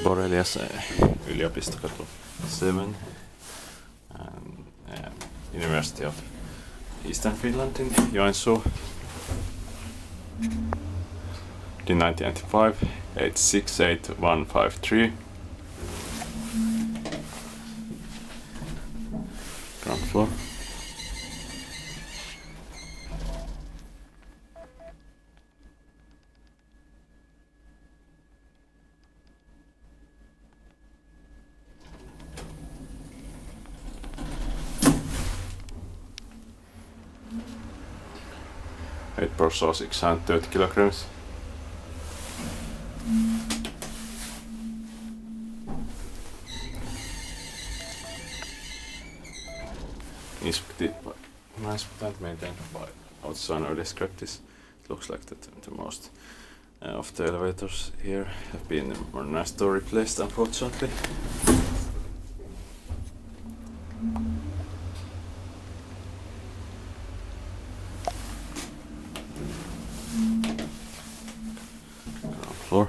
Borelias, Yliopistokatu 7, and University of Eastern Finland in Joensuu. D1995 868153. Ground floor. Weight per saw 630 kilograms. Inspected by inspected, maintained by outside described this. It looks like that the most of the elevators here have been modernized or replaced, unfortunately. Ground floor.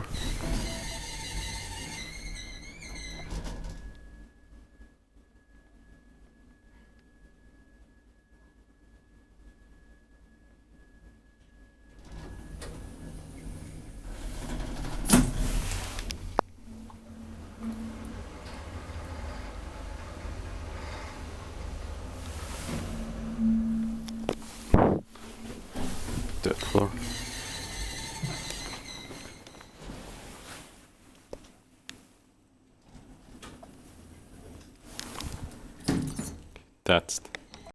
Third floor. That's